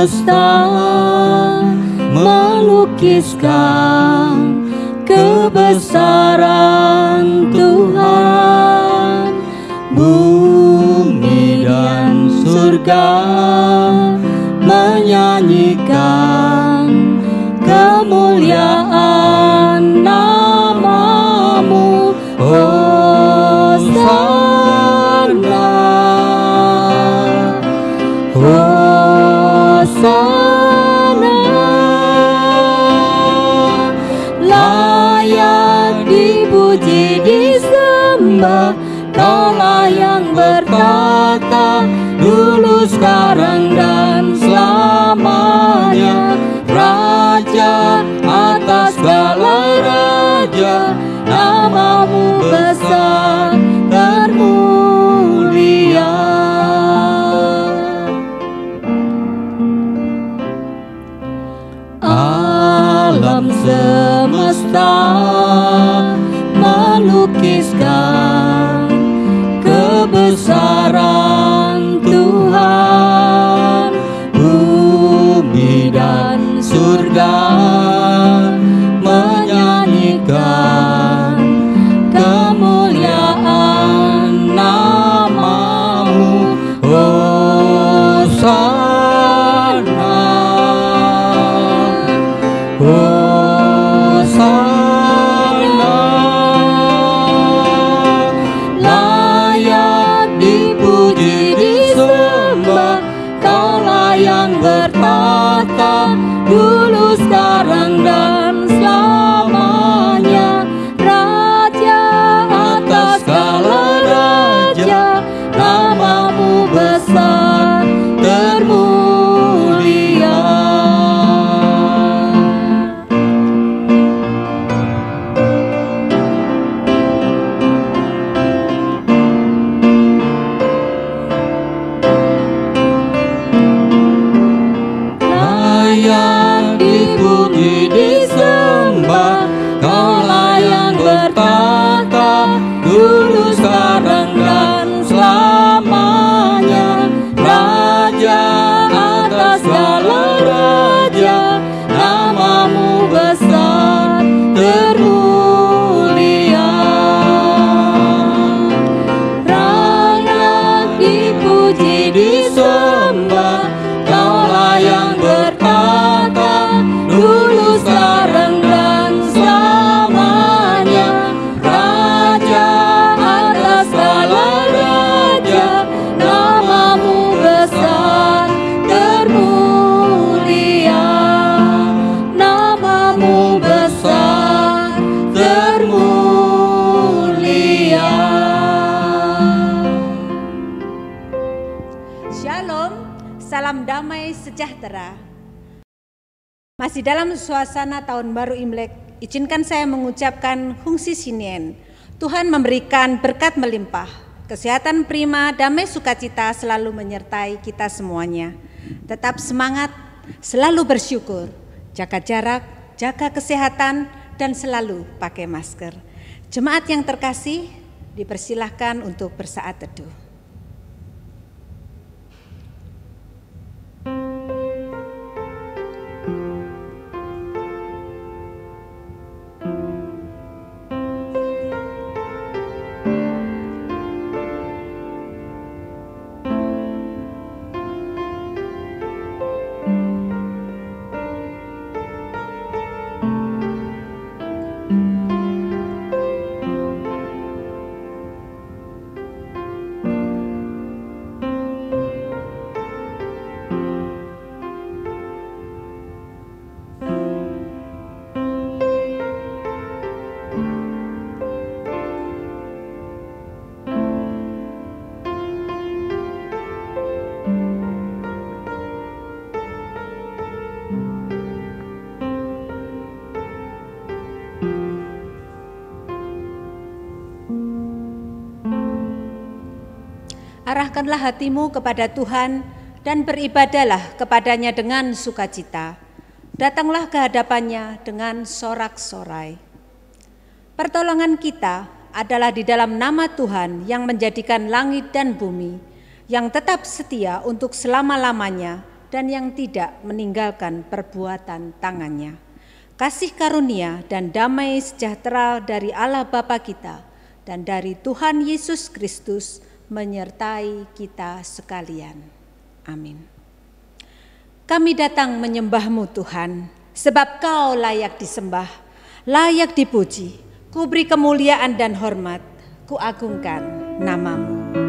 semesta melukiskan kebesaran Tuhan. Bumi dan surga menyanyikan kemuliaan nama-Mu. Hosana, Hosana, layak dipuji disembah, Kaulah yang bertata dulu, sekarang, dan selamanya. Raja atas segala raja, nama-Mu besar termulia. Alam semesta melukiskan kebesaran Tuhan. Bumi dan surga menyanyikan kemuliaan nama-Mu. Hosana, Hosana, layak dipuji disembah, Kaulah yang bertata dulu, sekarang, dan selamanya. Raja atas segala raja, nama-Mu besar termulia. Layak dipuji disembah, Kaulah yang bertata dulu, sekarang, dan selamanya. Raja atas segala raja, nama-Mu besar termulia. Layak dipuji disembah, Kaulah yang bertata dulu, sekarang, dan selamanya. Raja atas segala raja, nama-Mu besar termulia. Nama-Mu besar termulia. Shalom, salam damai sejahtera. Masih dalam suasana tahun baru Imlek, izinkan saya mengucapkan Hungsi Sinien. Tuhan memberikan berkat melimpah, kesehatan prima, damai sukacita selalu menyertai kita semuanya. Tetap semangat, selalu bersyukur, jaga jarak, jaga kesehatan, dan selalu pakai masker. Jemaat yang terkasih, dipersilahkan untuk bersaat teduh. Arahkanlah hatimu kepada Tuhan dan beribadahlah kepadanya dengan sukacita. Datanglah ke hadapannya dengan sorak-sorai. Pertolongan kita adalah di dalam nama Tuhan yang menjadikan langit dan bumi, yang tetap setia untuk selama-lamanya dan yang tidak meninggalkan perbuatan tangannya. Kasih karunia dan damai sejahtera dari Allah Bapa kita dan dari Tuhan Yesus Kristus menyertai kita sekalian. Amin. Kami datang menyembah-Mu Tuhan, sebab Kau layak disembah, layak dipuji. Ku beri kemuliaan dan hormat, ku agungkan nama-Mu.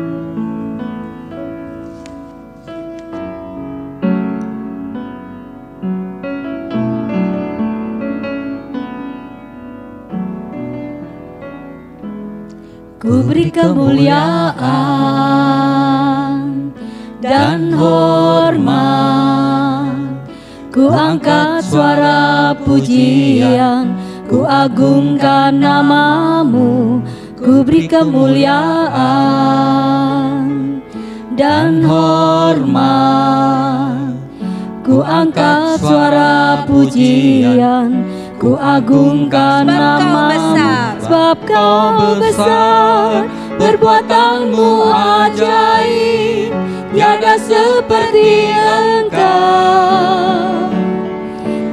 Ku beri kemuliaan dan hormat, ku angkat suara pujian, ku agungkan nama-Mu. Ku beri kemuliaan dan hormat, ku angkat suara pujian, ku agungkan nama-Mu. Sebab Kau besar, perbuatan-Mu ajaib, tiada seperti Engkau,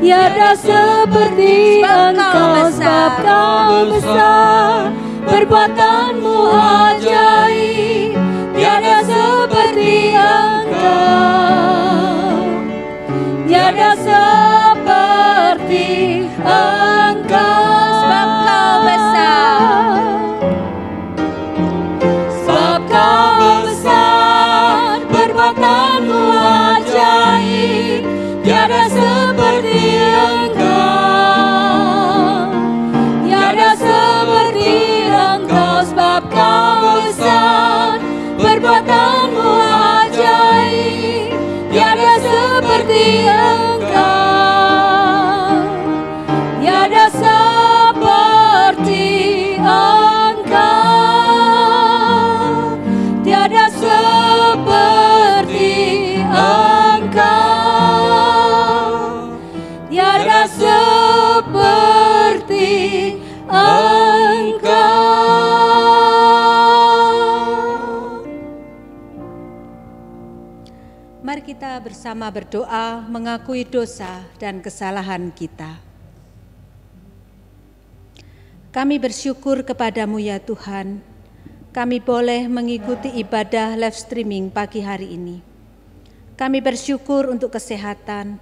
tiada seperti Engkau. Sebab Kau besar, perbuatan-Mu ajaib, tiada seperti Engkau, tiada seperti Engkau. Sebab Kau besar, sebab Kau besar, perbuatan-Mu ajaib, tiada seperti Engkau, tiada seperti Engkau. Sebab Kau besar, perbuatan-Mu ajaib, tiada seperti Engkau, tiada seperti Engkau, tiada seperti Engkau, tiada seperti Engkau. Mari kita bersama berdoa mengakui dosa dan kesalahan kita. Kami bersyukur kepadamu ya Tuhan, kami boleh mengikuti ibadah live streaming pagi hari ini. Kami bersyukur untuk kesehatan,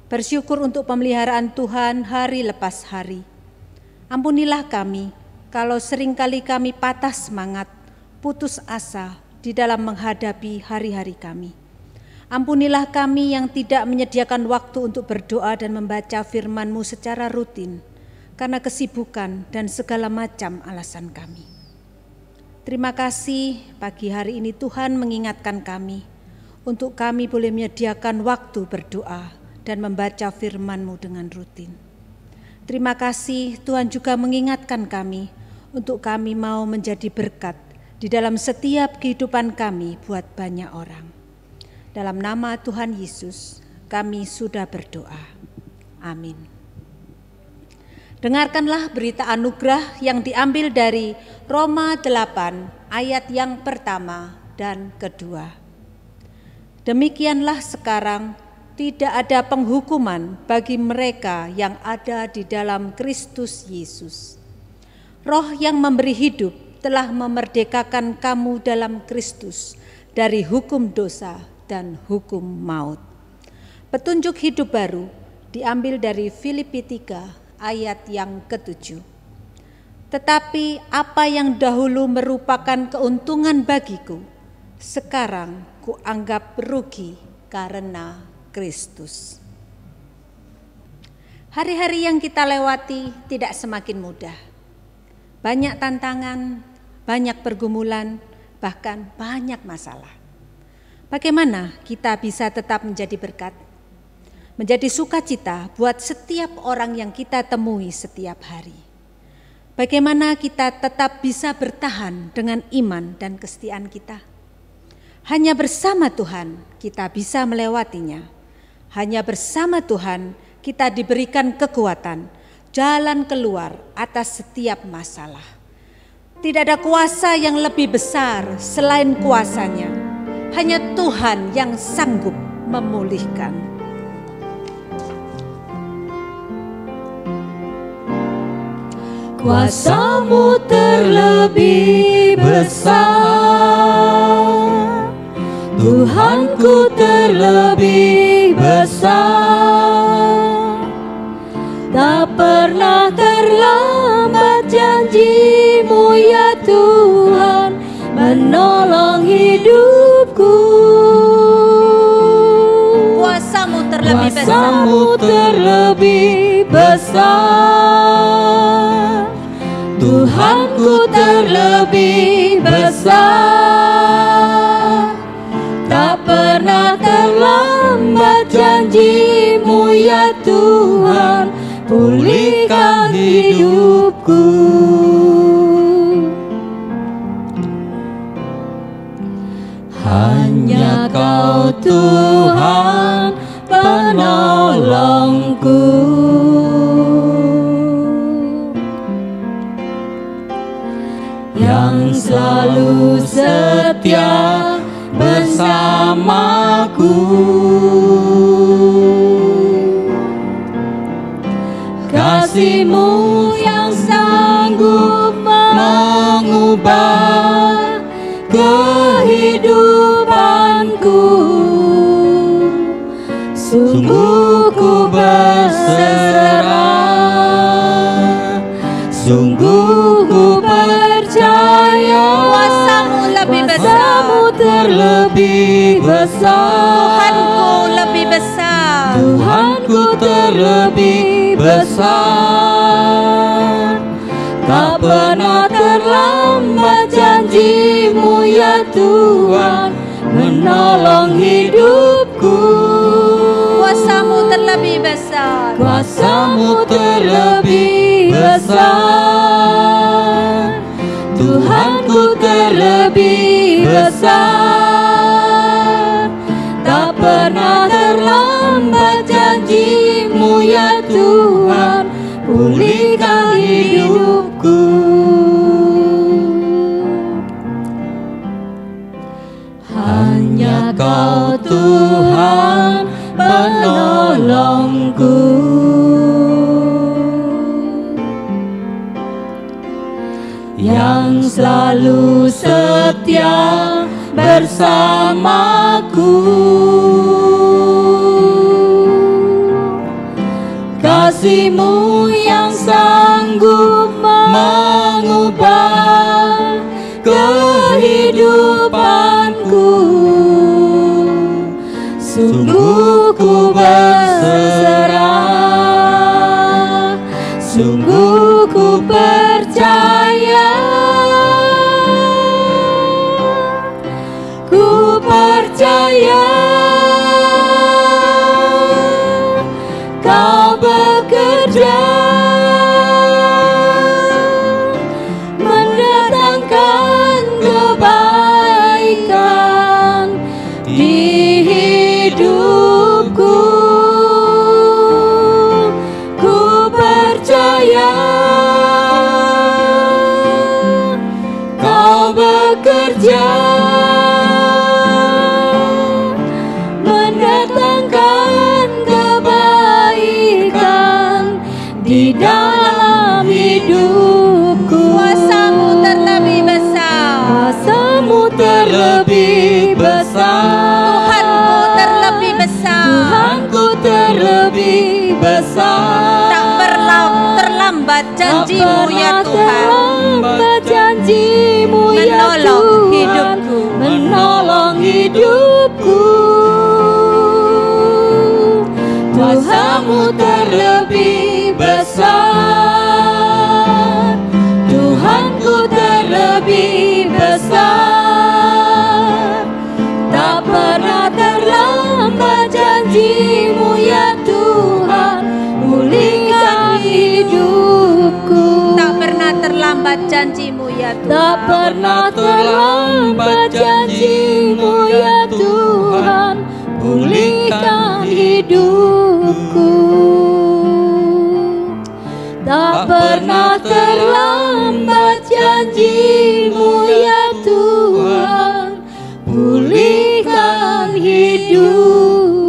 bersyukur untuk pemeliharaan Tuhan hari lepas hari. Ampunilah kami kalau seringkali kami patah semangat, putus asa di dalam menghadapi hari-hari kami. Ampunilah kami yang tidak menyediakan waktu untuk berdoa dan membaca firman-Mu secara rutin, karena kesibukan dan segala macam alasan kami. Terima kasih pagi hari ini Tuhan mengingatkan kami, untuk kami boleh menyediakan waktu berdoa dan membaca firman-Mu dengan rutin. Terima kasih Tuhan juga mengingatkan kami, untuk kami mau menjadi berkat di dalam setiap kehidupan kami buat banyak orang. Dalam nama Tuhan Yesus, kami sudah berdoa. Amin. Dengarkanlah berita anugerah yang diambil dari Roma 8 ayat yang pertama dan kedua. Demikianlah sekarang tidak ada penghukuman bagi mereka yang ada di dalam Kristus Yesus. Roh yang memberi hidup telah memerdekakan kamu dalam Kristus dari hukum dosa dan hukum maut. Petunjuk hidup baru diambil dari Filipi 3 ayat yang ke-7. Tetapi apa yang dahulu merupakan keuntungan bagiku, sekarang kuanggap rugi karena Kristus. Hari-hari yang kita lewati tidak semakin mudah. Banyak tantangan, banyak pergumulan, bahkan banyak masalah. Bagaimana kita bisa tetap menjadi berkat? Menjadi sukacita buat setiap orang yang kita temui setiap hari. Bagaimana kita tetap bisa bertahan dengan iman dan kesetiaan kita? Hanya bersama Tuhan kita bisa melewatinya. Hanya bersama Tuhan kita diberikan kekuatan, jalan keluar atas setiap masalah. Tidak ada kuasa yang lebih besar selain kuasanya. Hanya Tuhan yang sanggup memulihkan. Kuasa-Mu terlebih besar, Tuhanku terlebih besar. Tak pernah terlambat janji-Mu ya Tuhan, menolong hidupku. Kuasa-Mu terlebih besar, Kuasa-Mu terlebih besar, Tuhanku terlebih besar. Tak pernah terlambat janji-Mu ya Tuhan, pulihkan hidupku. Hanya Kau Tuhan penolongku, yang selalu setia bersamaku. Kasih-Mu yang sanggup mengubah kehidupanku, sungguh ku berserah, sungguh ku percaya. Kuasa-Mu lebih besar, Kuasa-Mu terlebih besar, Tuhanku lebih besar. Tuhanku terlebih besar. Tak pernah terlambat janji-Mu ya Tuhan, menolong hidupku. Kuasa-Mu terlebih besar, Kuasa-Mu terlebih besar, Tuhanku terlebih besar. Tak pernah terlambat janji-Mu ya Tuhan, pulihkan hidupku. Hanya Kau Tuhan penolongku, yang selalu setia bersamaku. Kasih-Mu yang sanggup mengubah kehidupanku, sungguh ku berserah, sungguh ku percaya. Ku percaya Kau bekerja mendatangkan kebaikan di hidupku. Ku percaya Kau bekerja mendatangkan kebaikan di dalam hidupku. Kuasa-Mu terlebih besar, Kuasa-Mu terlebih besar, Tuhanku terlebih besar. Tuhanku terlebih besar. Tak pernah terlambat janji-Mu ya Tuhan, terlambat janji-Mu ya menolong Tuhan, hidupku. menolong hidupku. Kuasa-Mu terlebih besar, Tuhanku terlebih besar. Tak pernah terlambat janji-Mu ya Tuhan, pulihkan hidupku. Tak pernah terlambat janji-Mu ya Tak Tuhan, pernah terlambat janji-Mu ya Tuhan, pulihkan hidupku. Tak pernah terlambat janji-Mu ya Tuhan, pulihkan hidupku.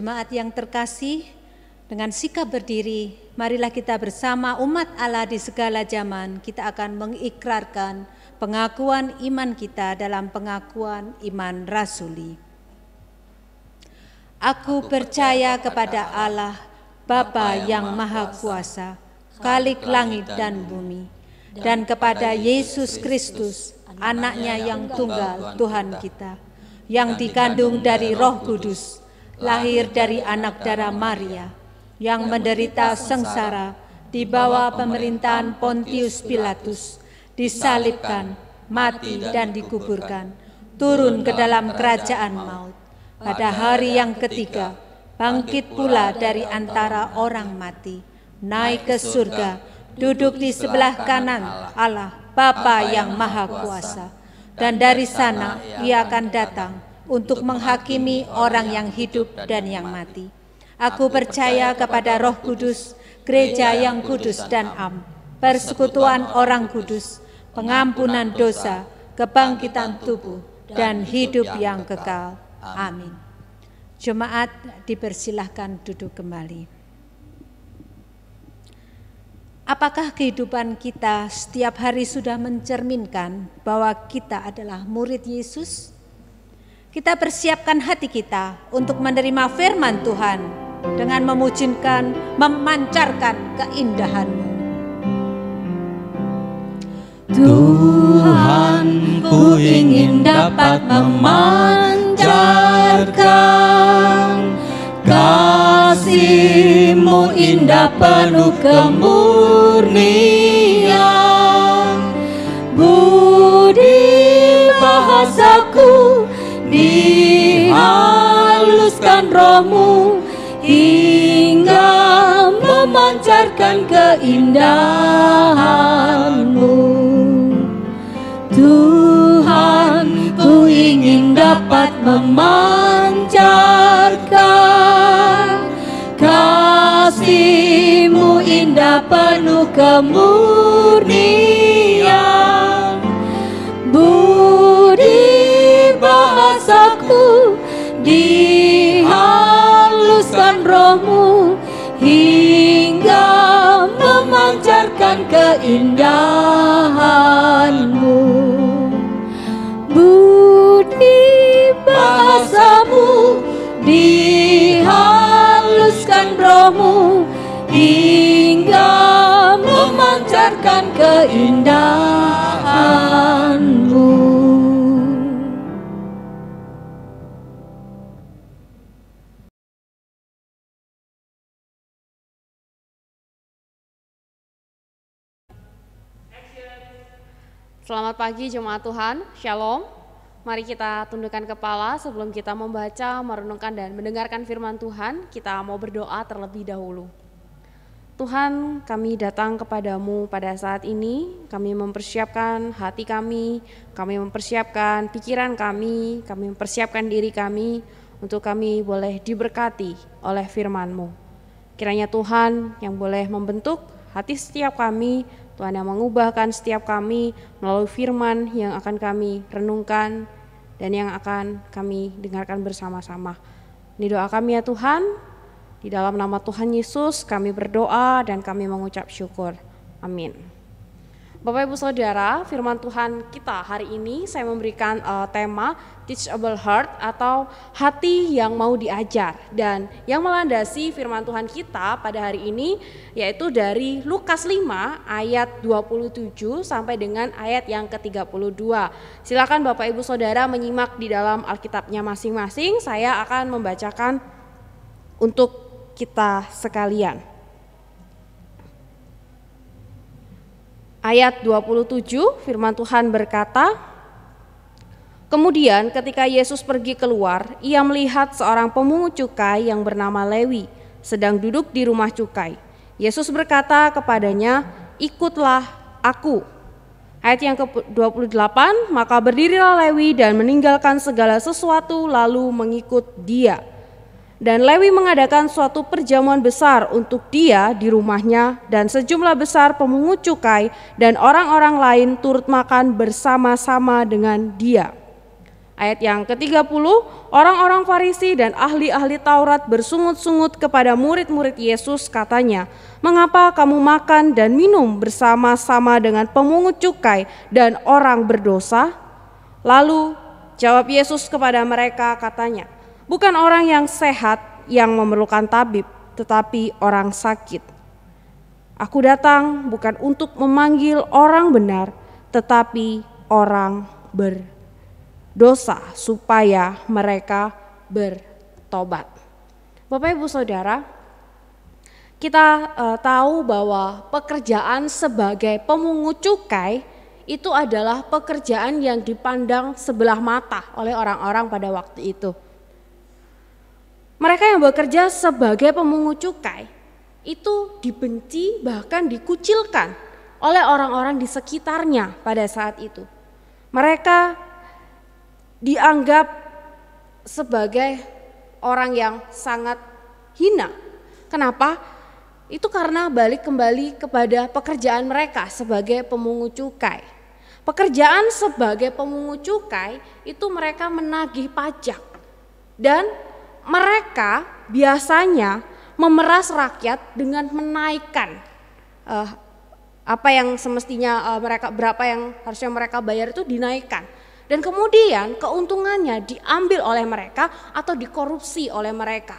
Jemaat yang terkasih, dengan sikap berdiri, marilah kita bersama umat Allah di segala zaman, kita akan mengikrarkan pengakuan iman kita dalam pengakuan iman rasuli. Aku percaya kepada Allah, Bapa yang Maha Kuasa, Khalik langit dan bumi, dan kepada Yesus Kristus, Anaknya yang tunggal Tuhan kita, yang dikandung dari Roh Kudus, lahir dari anak darah Maria, yang menderita sengsara di bawah pemerintahan Pontius Pilatus, disalibkan, mati dan dikuburkan, turun ke dalam kerajaan maut. Pada hari yang ketiga, bangkit pula dari antara orang mati, naik ke surga, duduk di sebelah kanan Allah, Bapa yang Maha Kuasa. Dan dari sana Ia akan datang untuk menghakimi orang yang hidup dan yang mati. Aku percaya kepada Roh Kudus, gereja yang kudus dan am, persekutuan orang kudus, pengampunan dosa, kebangkitan tubuh, dan hidup yang kekal. Amin. Jemaat dipersilahkan duduk kembali. Apakah kehidupan kita setiap hari sudah mencerminkan bahwa kita adalah murid Yesus? Kita persiapkan hati kita untuk menerima firman Tuhan dengan memancarkan keindahan-Mu. Tuhan, ku ingin dapat memancarkan kasih-Mu indah penuh kemurnian. Budi bahasaku dihaluskan Roh-Mu hingga memancarkan keindahan-Mu. Tuhan, ku ingin dapat memancarkan kasih-Mu indah penuh kemurnian. Budi bahasaku dihaluskan Roh-Mu hingga memancarkan keindahan-Mu. Budi bahasamu dihaluskan Roh-Mu hingga memancarkan keindahan-Mu. Selamat pagi jemaat Tuhan, Shalom. Mari kita tundukkan kepala sebelum kita membaca, merenungkan dan mendengarkan firman Tuhan. Kita mau berdoa terlebih dahulu. Tuhan, kami datang kepadamu pada saat ini. Kami mempersiapkan hati kami mempersiapkan pikiran kami mempersiapkan diri kami untuk kami boleh diberkati oleh firman-Mu. Kiranya Tuhan yang boleh membentuk hati setiap kami, Tuhan yang mengubahkan setiap kami melalui firman yang akan kami renungkan dan yang akan kami dengarkan bersama-sama. Ini doa kami ya Tuhan, di dalam nama Tuhan Yesus kami berdoa dan kami mengucap syukur. Amin. Bapak Ibu Saudara, firman Tuhan kita hari ini saya memberikan tema Teachable Heart atau hati yang mau diajar, dan yang melandasi firman Tuhan kita pada hari ini yaitu dari Lukas 5 ayat 27 sampai dengan ayat yang ke-32. Silakan Bapak Ibu Saudara menyimak di dalam Alkitabnya masing-masing. Saya akan membacakan untuk kita sekalian. Ayat 27, firman Tuhan berkata, kemudian ketika Yesus pergi keluar, ia melihat seorang pemungut cukai yang bernama Lewi sedang duduk di rumah cukai. Yesus berkata kepadanya, ikutlah aku. Ayat yang ke-28, maka berdirilah Lewi dan meninggalkan segala sesuatu lalu mengikut dia. Dan Lewi mengadakan suatu perjamuan besar untuk dia di rumahnya, dan sejumlah besar pemungut cukai dan orang-orang lain turut makan bersama-sama dengan dia. Ayat yang ke-30, orang-orang Farisi dan ahli-ahli Taurat bersungut-sungut kepada murid-murid Yesus, katanya, "Mengapa kamu makan dan minum bersama-sama dengan pemungut cukai dan orang berdosa?" Lalu jawab Yesus kepada mereka, katanya, "Bukan orang yang sehat yang memerlukan tabib, tetapi orang sakit. Aku datang bukan untuk memanggil orang benar, tetapi orang berdosa, supaya mereka bertobat." Bapak Ibu Saudara, kita tahu bahwa pekerjaan sebagai pemungut cukai itu adalah pekerjaan yang dipandang sebelah mata oleh orang-orang pada waktu itu. Mereka yang bekerja sebagai pemungut cukai itu dibenci, bahkan dikucilkan oleh orang-orang di sekitarnya pada saat itu. Mereka dianggap sebagai orang yang sangat hina. Kenapa? Itu karena balik kembali kepada pekerjaan mereka sebagai pemungut cukai. Pekerjaan sebagai pemungut cukai itu mereka menagih pajak, dan mereka biasanya memeras rakyat dengan menaikkan apa yang semestinya berapa yang harusnya mereka bayar itu dinaikkan, dan kemudian keuntungannya diambil oleh mereka atau dikorupsi oleh mereka.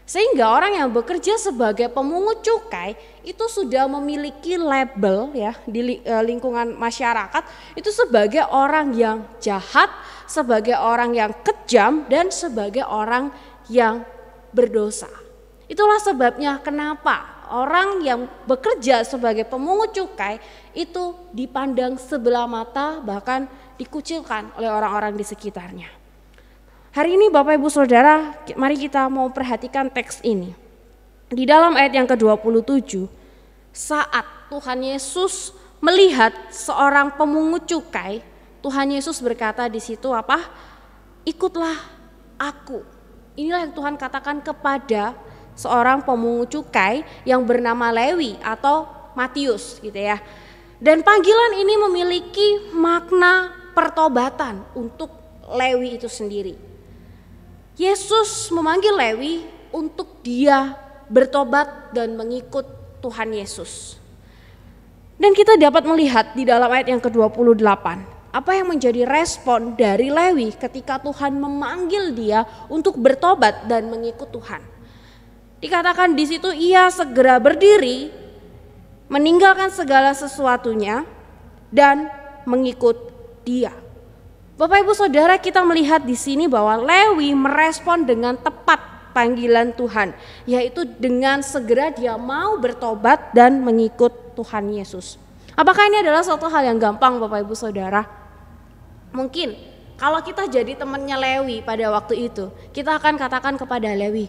Sehingga orang yang bekerja sebagai pemungut cukai itu sudah memiliki label ya di lingkungan masyarakat itu sebagai orang yang jahat, sebagai orang yang kejam, dan sebagai orang yang berdosa. Itulah sebabnya kenapa orang yang bekerja sebagai pemungut cukai itu dipandang sebelah mata, bahkan dikucilkan oleh orang-orang di sekitarnya. Hari ini Bapak Ibu Saudara, mari kita mau perhatikan teks ini. Di dalam ayat yang ke-27, saat Tuhan Yesus melihat seorang pemungut cukai, Tuhan Yesus berkata di situ apa? "Ikutlah aku." Inilah yang Tuhan katakan kepada seorang pemungut cukai yang bernama Lewi atau Matius gitu ya. Dan panggilan ini memiliki makna pertobatan untuk Lewi itu sendiri. Yesus memanggil Lewi untuk dia bertobat dan mengikut Tuhan Yesus. Dan kita dapat melihat di dalam ayat yang ke-28, apa yang menjadi respon dari Lewi ketika Tuhan memanggil dia untuk bertobat dan mengikut Tuhan. Dikatakan di situ ia segera berdiri, meninggalkan segala sesuatunya dan mengikut dia. Bapak Ibu Saudara, kita melihat di sini bahwa Lewi merespon dengan tepat panggilan Tuhan, yaitu dengan segera dia mau bertobat dan mengikut Tuhan Yesus. Apakah ini adalah suatu hal yang gampang Bapak Ibu Saudara? Mungkin kalau kita jadi temannya Lewi pada waktu itu, kita akan katakan kepada Lewi,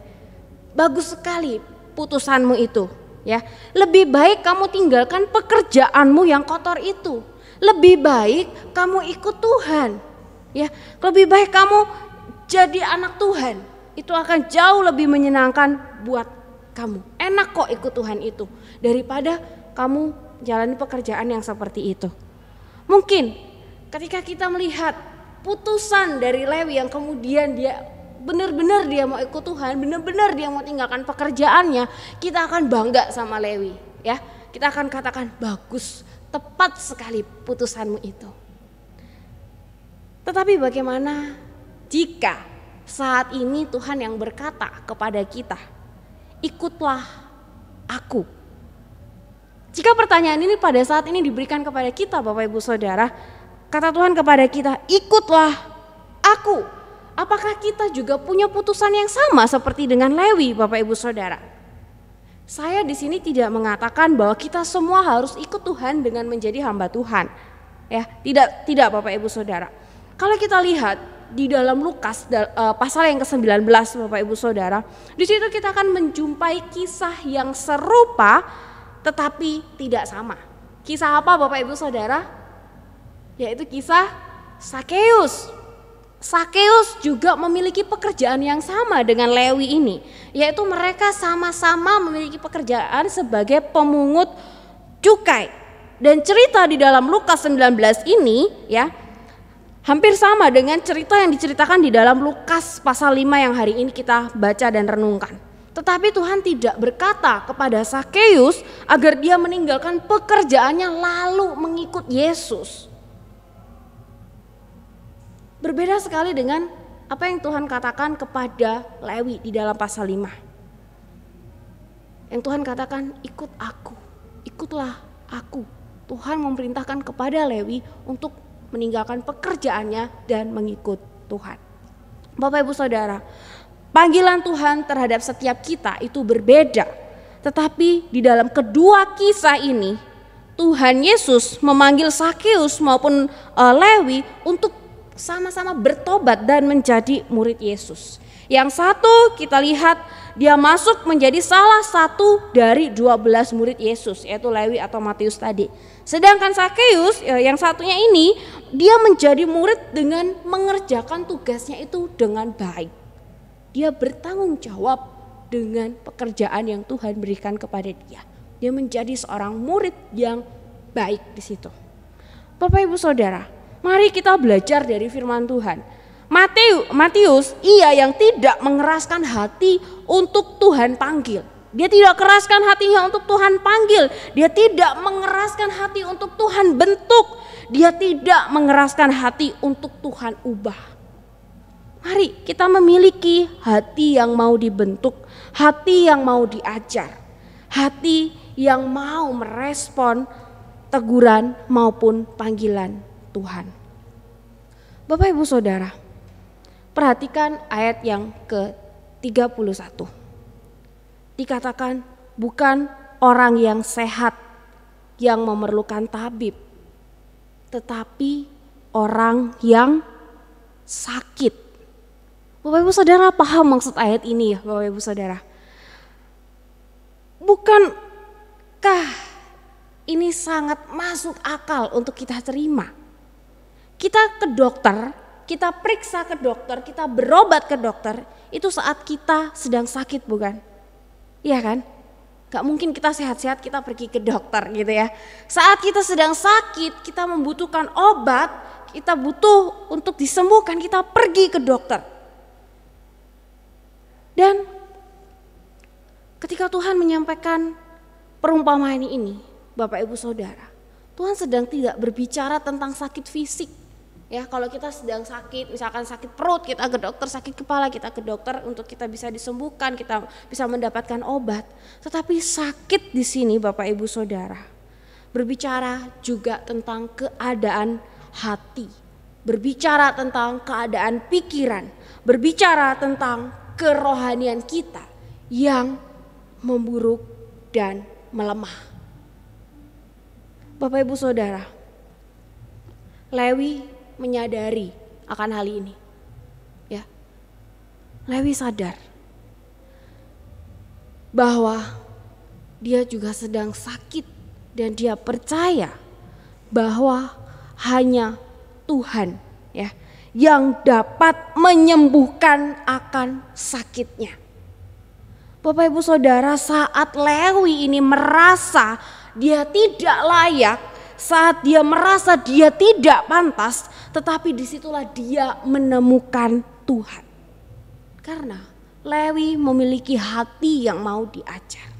"Bagus sekali putusanmu itu, ya. Lebih baik kamu tinggalkan pekerjaanmu yang kotor itu. Lebih baik kamu ikut Tuhan. Ya, lebih baik kamu jadi anak Tuhan. Itu akan jauh lebih menyenangkan buat kamu. Enak kok ikut Tuhan itu daripada kamu jalani pekerjaan yang seperti itu." Mungkin ketika kita melihat putusan dari Lewi yang kemudian dia benar-benar dia mau ikut Tuhan, benar-benar dia mau tinggalkan pekerjaannya, kita akan bangga sama Lewi, ya. Kita akan katakan, "Bagus, tepat sekali putusanmu itu." Tetapi bagaimana jika saat ini Tuhan yang berkata kepada kita, "Ikutlah aku"? Jika pertanyaan ini pada saat ini diberikan kepada kita Bapak Ibu Saudara, kata Tuhan kepada kita, "Ikutlah aku." Apakah kita juga punya putusan yang sama seperti dengan Lewi Bapak Ibu Saudara? Saya di sini tidak mengatakan bahwa kita semua harus ikut Tuhan dengan menjadi hamba Tuhan. Ya, tidak Bapak Ibu Saudara. Kalau kita lihat di dalam Lukas pasal yang ke-19 Bapak Ibu Saudara, di situ kita akan menjumpai kisah yang serupa tetapi tidak sama. Kisah apa Bapak Ibu Saudara? Yaitu kisah Sakeus. Sakeus juga memiliki pekerjaan yang sama dengan Lewi ini, yaitu mereka sama-sama memiliki pekerjaan sebagai pemungut cukai. Dan cerita di dalam Lukas 19 ini ya, Hampir sama dengan cerita yang diceritakan di dalam Lukas pasal 5 yang hari ini kita baca dan renungkan. Tetapi Tuhan tidak berkata kepada Sakeus agar dia meninggalkan pekerjaannya lalu mengikut Yesus. Berbeda sekali dengan apa yang Tuhan katakan kepada Lewi di dalam pasal 5. Yang Tuhan katakan, ikut aku, ikutlah aku. Tuhan memerintahkan kepada Lewi untuk meninggalkan pekerjaannya dan mengikut Tuhan. Bapak Ibu Saudara, panggilan Tuhan terhadap setiap kita itu berbeda. Tetapi di dalam kedua kisah ini, Tuhan Yesus memanggil Sakeus maupun Lewi untuk sama-sama bertobat dan menjadi murid Yesus. Yang satu kita lihat dia masuk menjadi salah satu dari 12 murid Yesus, yaitu Lewi atau Matius tadi. Sedangkan Sakeus yang satunya ini dia menjadi murid dengan mengerjakan tugasnya itu dengan baik. Dia bertanggung jawab dengan pekerjaan yang Tuhan berikan kepada dia. Dia menjadi seorang murid yang baik di situ. Bapak Ibu Saudara, mari kita belajar dari firman Tuhan. Matius, ia yang tidak mengeraskan hati untuk Tuhan panggil. Dia tidak keraskan hatinya untuk Tuhan panggil. Dia tidak mengeraskan hati untuk Tuhan bentuk. Dia tidak mengeraskan hati untuk Tuhan ubah. Mari kita memiliki hati yang mau dibentuk, hati yang mau diajar, hati yang mau merespon teguran maupun panggilan Tuhan. Bapak Ibu Saudara, perhatikan ayat yang ke-31. Dikatakan bukan orang yang sehat yang memerlukan tabib, tetapi orang yang sakit. Bapak Ibu Saudara paham maksud ayat ini ya Bapak Ibu Saudara? Bukankah ini sangat masuk akal untuk kita terima? Kita ke dokter, kita periksa ke dokter, kita berobat ke dokter, itu saat kita sedang sakit bukan? Iya kan? Gak mungkin kita sehat-sehat kita pergi ke dokter gitu ya. Saat kita sedang sakit, kita membutuhkan obat, kita butuh untuk disembuhkan, kita pergi ke dokter. Dan ketika Tuhan menyampaikan perumpamaan ini, Bapak Ibu Saudara, Tuhan sedang tidak berbicara tentang sakit fisik. Ya, kalau kita sedang sakit, misalkan sakit perut, kita ke dokter, sakit kepala, kita ke dokter untuk kita bisa disembuhkan, kita bisa mendapatkan obat. Tetapi sakit di sini Bapak Ibu Saudara berbicara juga tentang keadaan hati, berbicara tentang keadaan pikiran, berbicara tentang kerohanian kita yang memburuk dan melemah. Bapak Ibu Saudara, Lewi menyadari akan hal ini. Ya. Lewi sadar bahwa dia juga sedang sakit dan dia percaya bahwa hanya Tuhan ya yang dapat menyembuhkan akan sakitnya. Bapak Ibu Saudara, saat Lewi ini merasa dia tidak layak, saat dia merasa dia tidak pantas, tetapi disitulah dia menemukan Tuhan. Karena Lewi memiliki hati yang mau diajar.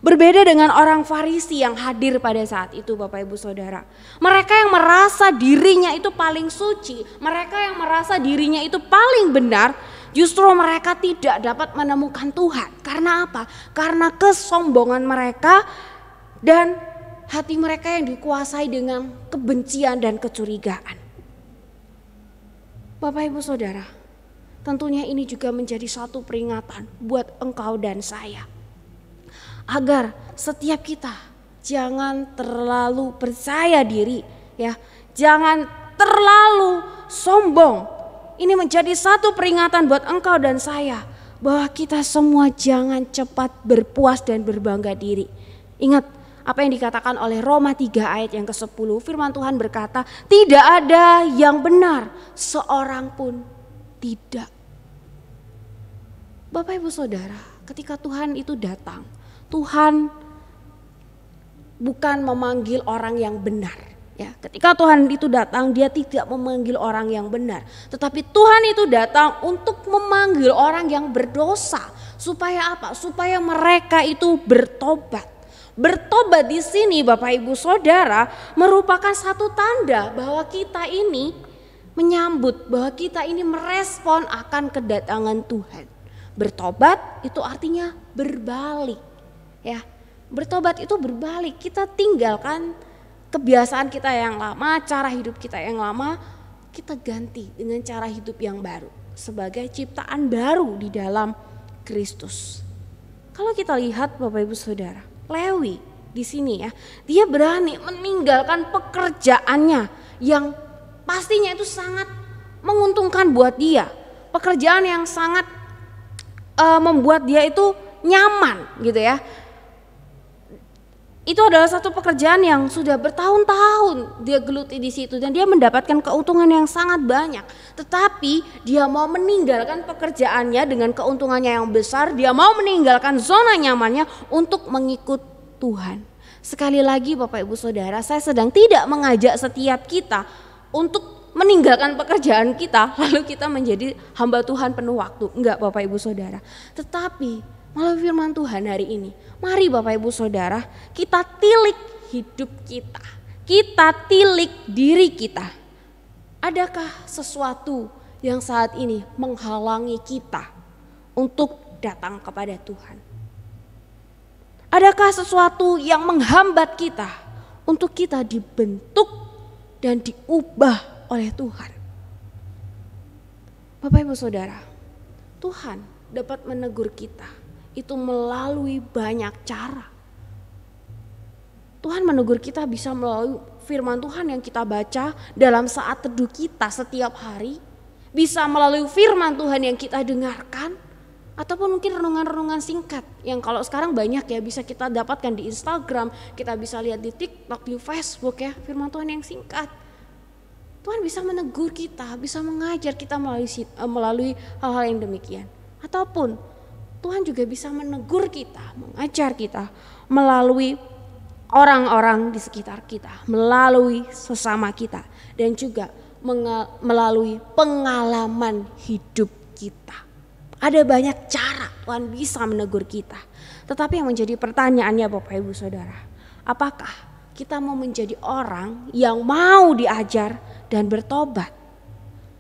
Berbeda dengan orang Farisi yang hadir pada saat itu Bapak Ibu Saudara. Mereka yang merasa dirinya itu paling suci, mereka yang merasa dirinya itu paling benar, justru mereka tidak dapat menemukan Tuhan. Karena apa? Karena kesombongan mereka dan hati mereka yang dikuasai dengan kebencian dan kecurigaan. Bapak Ibu Saudara, tentunya ini juga menjadi satu peringatan buat engkau dan saya. Agar setiap kita jangan terlalu percaya diri ya, jangan terlalu sombong. Ini menjadi satu peringatan buat engkau dan saya bahwa kita semua jangan cepat berpuas dan berbangga diri. Ingat apa yang dikatakan oleh Roma 3 ayat yang ke-10, firman Tuhan berkata, tidak ada yang benar, seorang pun tidak. Bapak Ibu Saudara, ketika Tuhan itu datang, Tuhan bukan memanggil orang yang benar. Ya, ketika Tuhan itu datang, dia tidak memanggil orang yang benar, tetapi Tuhan itu datang untuk memanggil orang yang berdosa. Supaya apa? Supaya mereka itu bertobat. Bertobat di sini Bapak Ibu Saudara merupakan satu tanda bahwa kita ini menyambut, bahwa kita ini merespon akan kedatangan Tuhan. Bertobat itu artinya berbalik. Ya, bertobat itu berbalik. Kita tinggalkan kebiasaan kita yang lama, cara hidup kita yang lama, kita ganti dengan cara hidup yang baru sebagai ciptaan baru di dalam Kristus. Kalau kita lihat Bapak Ibu Saudara, Lewi di sini ya, dia berani meninggalkan pekerjaannya yang pastinya itu sangat menguntungkan buat dia. Pekerjaan yang sangat membuat dia itu nyaman gitu ya. Itu adalah satu pekerjaan yang sudah bertahun-tahun dia geluti di situ dan dia mendapatkan keuntungan yang sangat banyak. Tetapi dia mau meninggalkan pekerjaannya dengan keuntungannya yang besar, dia mau meninggalkan zona nyamannya untuk mengikut Tuhan. Sekali lagi Bapak Ibu Saudara, saya sedang tidak mengajak setiap kita untuk meninggalkan pekerjaan kita lalu kita menjadi hamba Tuhan penuh waktu. Enggak Bapak Ibu Saudara. Tetapi melalui firman Tuhan hari ini, mari Bapak Ibu Saudara, kita tilik hidup kita. Kita tilik diri kita. Adakah sesuatu yang saat ini menghalangi kita untuk datang kepada Tuhan? Adakah sesuatu yang menghambat kita untuk kita dibentuk dan diubah oleh Tuhan? Bapak Ibu Saudara, Tuhan dapat menegur kita itu melalui banyak cara. Tuhan menegur kita bisa melalui firman Tuhan yang kita baca dalam saat teduh kita setiap hari, bisa melalui firman Tuhan yang kita dengarkan, ataupun mungkin renungan-renungan singkat yang kalau sekarang banyak ya bisa kita dapatkan di Instagram, kita bisa lihat di TikTok, di Facebook ya, firman Tuhan yang singkat. Tuhan bisa menegur kita, bisa mengajar kita melalui hal-hal yang demikian. Ataupun Tuhan juga bisa menegur kita, mengajar kita melalui orang-orang di sekitar kita, melalui sesama kita, dan juga melalui pengalaman hidup kita. Ada banyak cara Tuhan bisa menegur kita. Tetapi yang menjadi pertanyaannya Bapak Ibu Saudara, apakah kita mau menjadi orang yang mau diajar dan bertobat?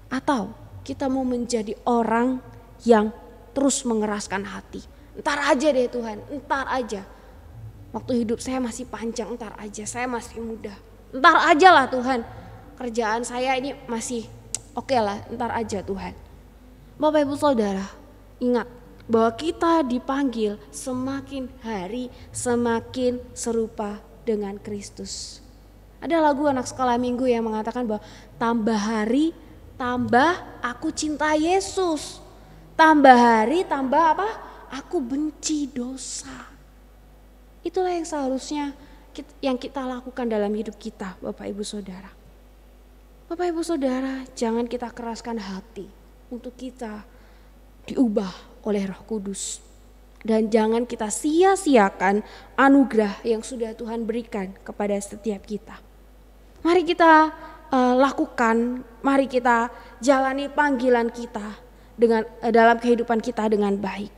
Atau kita mau menjadi orang yang terus mengeraskan hati? Entar aja deh Tuhan, entar aja. Waktu hidup saya masih panjang, entar aja, saya masih muda. Entar aja lah Tuhan, kerjaan saya ini masih oke lah, entar aja Tuhan. Bapak Ibu Saudara, ingat bahwa kita dipanggil semakin hari semakin serupa dengan Kristus. Ada lagu anak sekolah minggu yang mengatakan bahwa tambah hari tambah aku cinta Yesus. Tambah hari tambah apa? Aku benci dosa. Itulah yang seharusnya yang kita lakukan dalam hidup kita Bapak Ibu Saudara. Bapak Ibu Saudara, jangan kita keraskan hati untuk kita diubah oleh Roh Kudus. Dan jangan kita sia-siakan anugerah yang sudah Tuhan berikan kepada setiap kita. Mari kita lakukan, mari kita jalani panggilan kita dalam kehidupan kita dengan baik.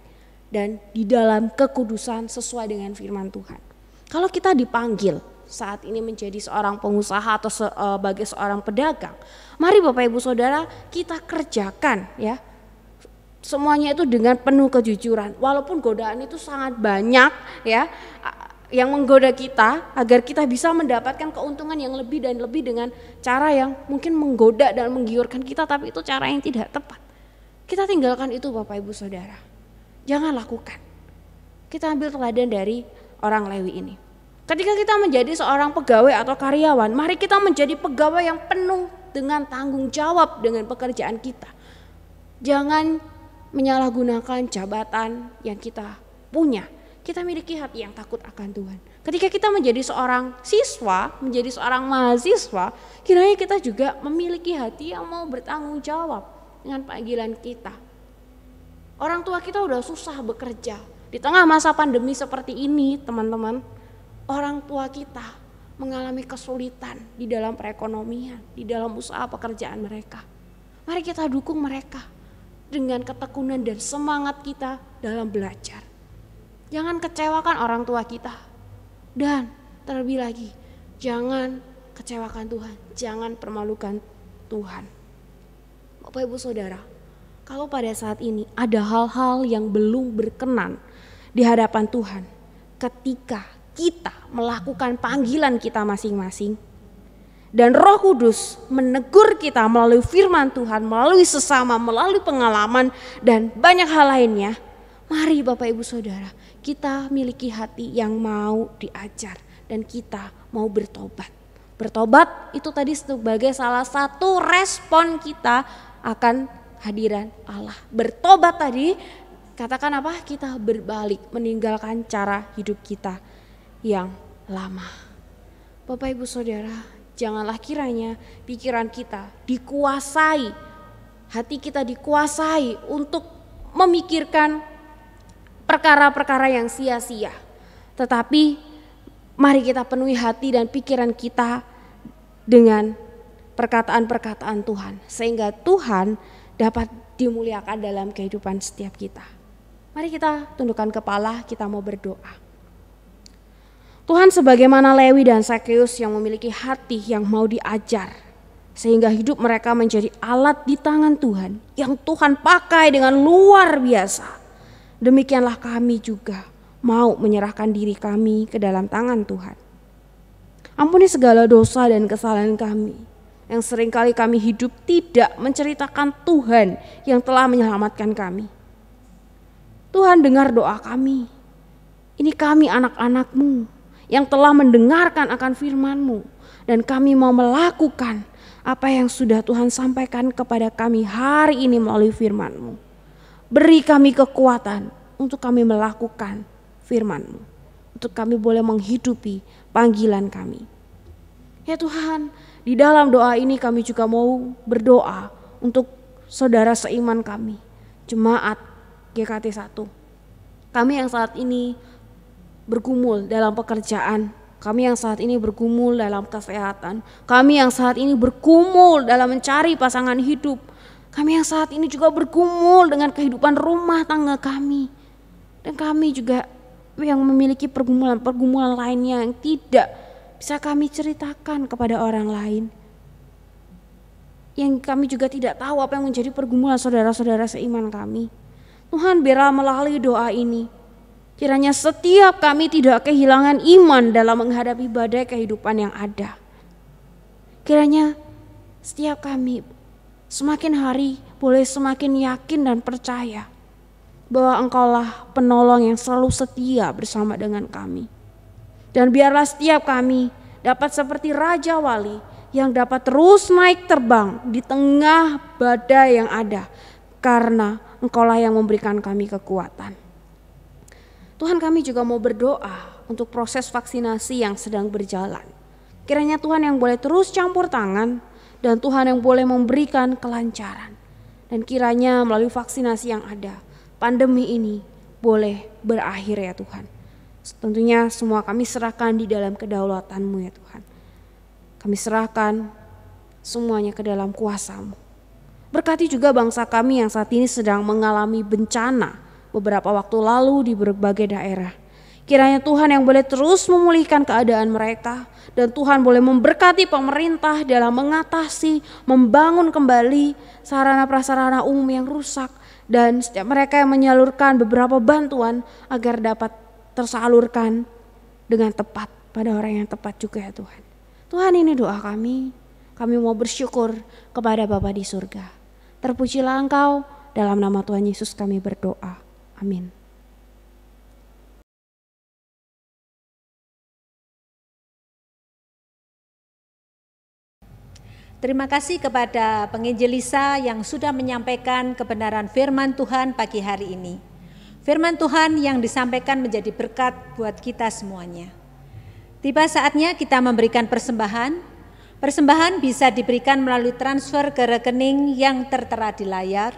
Dan di dalam kekudusan sesuai dengan firman Tuhan. Kalau kita dipanggil saat ini menjadi seorang pengusaha atau sebagai seorang pedagang, mari Bapak Ibu Saudara kita kerjakan ya. Semuanya itu dengan penuh kejujuran. Walaupun godaan itu sangat banyak ya yang menggoda kita agar kita bisa mendapatkan keuntungan yang lebih dan lebih dengan cara yang mungkin menggoda dan menggiurkan kita, tapi itu cara yang tidak tepat. Kita tinggalkan itu Bapak Ibu Saudara. Jangan lakukan. Kita ambil teladan dari orang Lewi ini. Ketika kita menjadi seorang pegawai atau karyawan, mari kita menjadi pegawai yang penuh dengan tanggung jawab dengan pekerjaan kita. Jangan menyalahgunakan jabatan yang kita punya. Kita miliki hati yang takut akan Tuhan. Ketika kita menjadi seorang siswa, menjadi seorang mahasiswa, kiranya kita juga memiliki hati yang mau bertanggung jawab dengan panggilan kita. Orang tua kita udah susah bekerja. Di tengah masa pandemi seperti ini teman-teman, orang tua kita mengalami kesulitan di dalam perekonomian, di dalam usaha pekerjaan mereka. Mari kita dukung mereka dengan ketekunan dan semangat kita dalam belajar. Jangan kecewakan orang tua kita. Dan terlebih lagi, jangan kecewakan Tuhan, jangan permalukan Tuhan. Bapak Ibu Saudara, kalau pada saat ini ada hal-hal yang belum berkenan di hadapan Tuhan, ketika kita melakukan panggilan kita masing-masing, dan Roh Kudus menegur kita melalui firman Tuhan, melalui sesama, melalui pengalaman, dan banyak hal lainnya, mari Bapak Ibu Saudara, kita miliki hati yang mau diajar dan kita mau bertobat. Bertobat itu tadi sebagai salah satu respon kita akan hadiran Allah. Bertobat tadi katakan apa? Kita berbalik, meninggalkan cara hidup kita yang lama. Bapak Ibu Saudara, janganlah kiranya pikiran kita dikuasai, hati kita dikuasai untuk memikirkan perkara-perkara yang sia-sia. Tetapi mari kita penuhi hati dan pikiran kita dengan perkataan-perkataan Tuhan, sehingga Tuhan dapat dimuliakan dalam kehidupan setiap kita. Mari kita tundukkan kepala, kita mau berdoa. Tuhan, sebagaimana Lewi dan Sakeus yang memiliki hati yang mau diajar, sehingga hidup mereka menjadi alat di tangan Tuhan yang Tuhan pakai dengan luar biasa. Demikianlah kami juga mau menyerahkan diri kami ke dalam tangan Tuhan. Ampuni segala dosa dan kesalahan kami yang seringkali kami hidup tidak menceritakan Tuhan yang telah menyelamatkan kami. Tuhan, dengar doa kami. Ini kami anak-anak-Mu yang telah mendengarkan akan firman-Mu, dan kami mau melakukan apa yang sudah Tuhan sampaikan kepada kami hari ini melalui firman-Mu. Beri kami kekuatan untuk kami melakukan firman-Mu, untuk kami boleh menghidupi panggilan kami. Ya Tuhan, di dalam doa ini kami juga mau berdoa untuk saudara seiman kami, jemaat GKT 1. Kami yang saat ini bergumul dalam pekerjaan, kami yang saat ini bergumul dalam kesehatan, kami yang saat ini bergumul dalam mencari pasangan hidup, kami yang saat ini juga bergumul dengan kehidupan rumah tangga kami, dan kami juga yang memiliki pergumulan-pergumulan lainnya yang tidak bisa kami ceritakan kepada orang lain, yang kami juga tidak tahu apa yang menjadi pergumulan saudara-saudara seiman kami. Tuhan, biarlah melalui doa ini, kiranya setiap kami tidak kehilangan iman dalam menghadapi badai kehidupan yang ada. Kiranya setiap kami semakin hari boleh semakin yakin dan percaya bahwa Engkaulah penolong yang selalu setia bersama dengan kami. Dan biarlah setiap kami dapat seperti Raja Wali yang dapat terus naik terbang di tengah badai yang ada, karena Engkaulah yang memberikan kami kekuatan. Tuhan, kami juga mau berdoa untuk proses vaksinasi yang sedang berjalan. Kiranya Tuhan yang boleh terus campur tangan, dan Tuhan yang boleh memberikan kelancaran. Dan kiranya melalui vaksinasi yang ada, pandemi ini boleh berakhir ya Tuhan. Tentunya semua kami serahkan di dalam kedaulatan-Mu ya Tuhan. Kami serahkan semuanya ke dalam kuasa-Mu. Berkati juga bangsa kami yang saat ini sedang mengalami bencana beberapa waktu lalu di berbagai daerah. Kiranya Tuhan yang boleh terus memulihkan keadaan mereka, dan Tuhan boleh memberkati pemerintah dalam mengatasi, membangun kembali sarana prasarana umum yang rusak, dan setiap mereka yang menyalurkan beberapa bantuan agar dapat tersalurkan dengan tepat pada orang yang tepat juga ya Tuhan. Tuhan, ini doa kami mau bersyukur kepada Bapa di surga. Terpujilah Engkau, dalam nama Tuhan Yesus kami berdoa. Amin. Terima kasih kepada penginjil Lisa yang sudah menyampaikan kebenaran firman Tuhan pagi hari ini. Firman Tuhan yang disampaikan menjadi berkat buat kita semuanya. Tiba saatnya kita memberikan persembahan. Persembahan bisa diberikan melalui transfer ke rekening yang tertera di layar,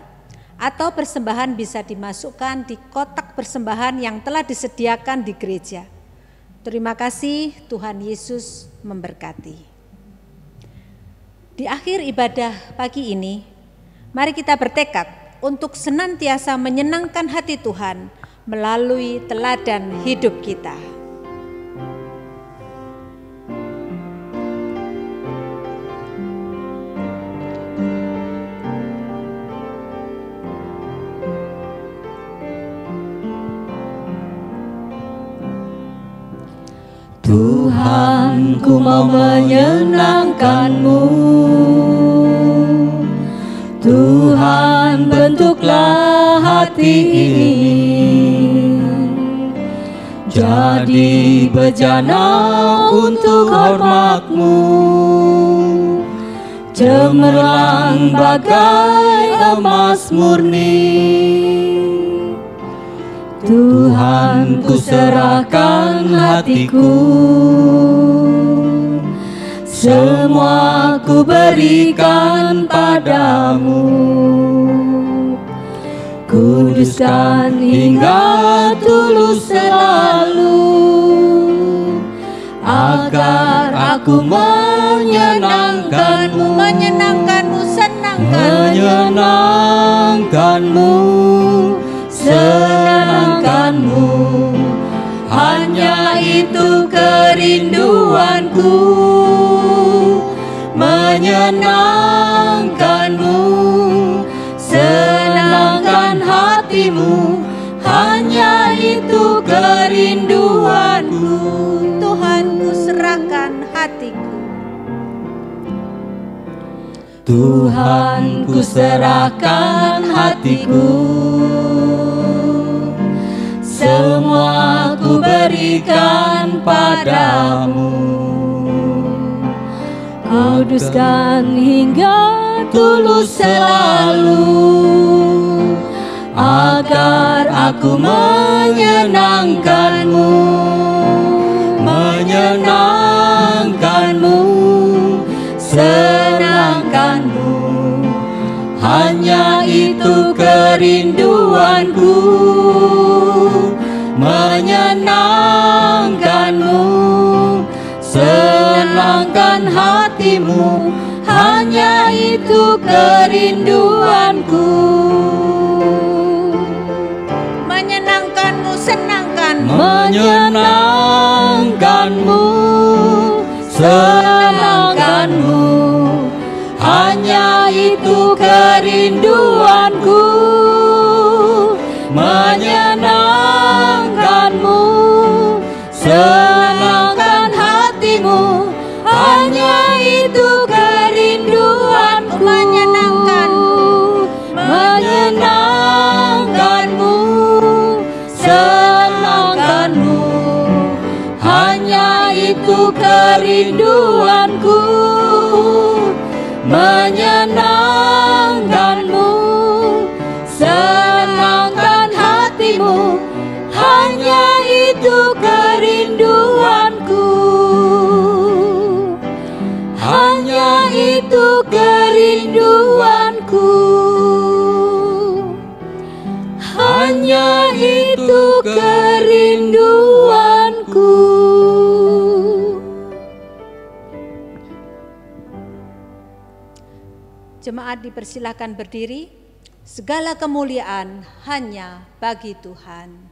atau persembahan bisa dimasukkan di kotak persembahan yang telah disediakan di gereja. Terima kasih, Tuhan Yesus memberkati. Di akhir ibadah pagi ini, mari kita bertekad untuk senantiasa menyenangkan hati Tuhan melalui teladan hidup kita. Tuhan, ku mau menyenangkan-Mu. Tuhan, bentuklah hati ini jadi bejana untuk hormat-Mu, cemerlang bagai emas murni. Tuhan, ku serahkan hatiku, semua ku berikan padamu. Kuduskan hingga tulus selalu, agar aku menyenangkan-Mu, menyenangkan-Mu, senangkan-Mu. Hanya itu kerinduanku, menyenangkan-Mu, senangkan hatimu. Hanya itu kerinduanku. Tuhan, ku serahkan hatiku. Tuhan, ku serahkan hatiku, semua ku berikan padamu. Kuduskan hingga tulus selalu, agar aku menyenangkan-Mu, menyenangkan-Mu, senangkan-Mu. Hanya itu kerinduanku, menyenangkan-Mu, senangkan hatimu. Hanya itu kerinduanku, Menyenangkan-Mu, senangkan-Mu, menyenangkan-Mu, senangkan-Mu. Hanya itu kerinduanku, menyenangkan-Mu, senangkan hatimu. Hanya itu kerinduanku, menyenangkan-Mu, senangkan-Mu. Hanya itu kerinduanku, menyenangkan-Mu, senangkan hatimu. Hanya itu kerinduanku, hanya itu kerinduanku, hanya itu kerinduanku. Jemaat dipersilakan berdiri. Segala kemuliaan hanya bagi Tuhan.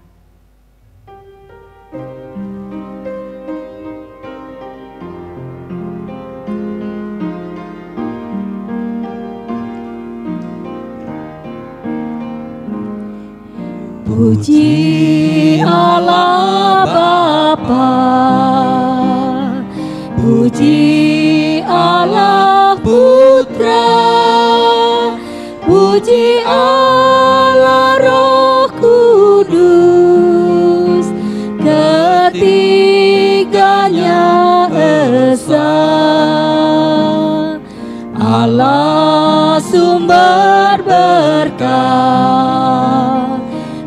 Puji Allah Bapa, puji Allah Putra, puji Allah Roh Kudus, ketiganya esa. Allah sumber berkat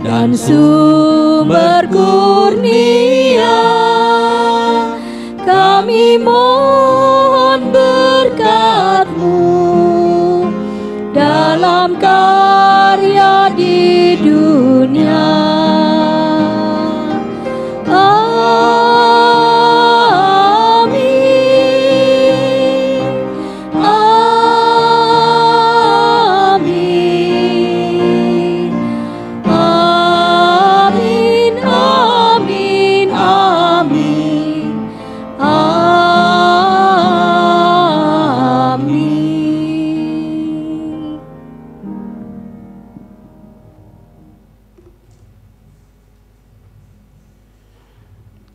dan sumber kurnia, kami mohon berkat-Mu dalam karya di dunia. Amin.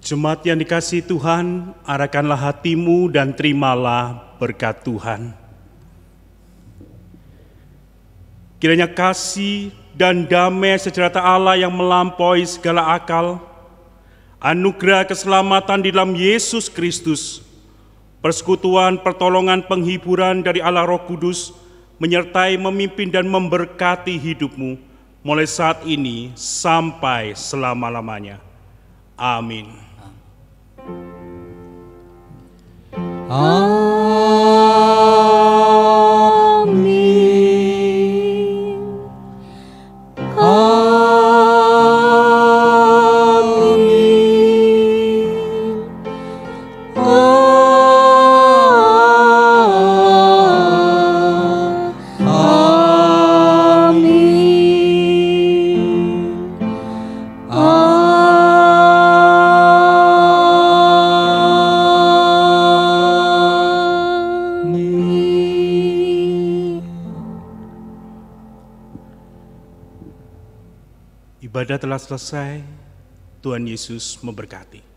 Jemaat yang dikasihi Tuhan, arahkanlah hatimu dan terimalah berkat Tuhan. Kiranya kasih dan damai sejahtera Allah yang melampaui segala akal, anugerah keselamatan di dalam Yesus Kristus, persekutuan, pertolongan, penghiburan dari Allah Roh Kudus, menyertai, memimpin, dan memberkati hidupmu, mulai saat ini sampai selama-lamanya. Amin. Amin. Ibadah telah selesai. Tuhan Yesus memberkati.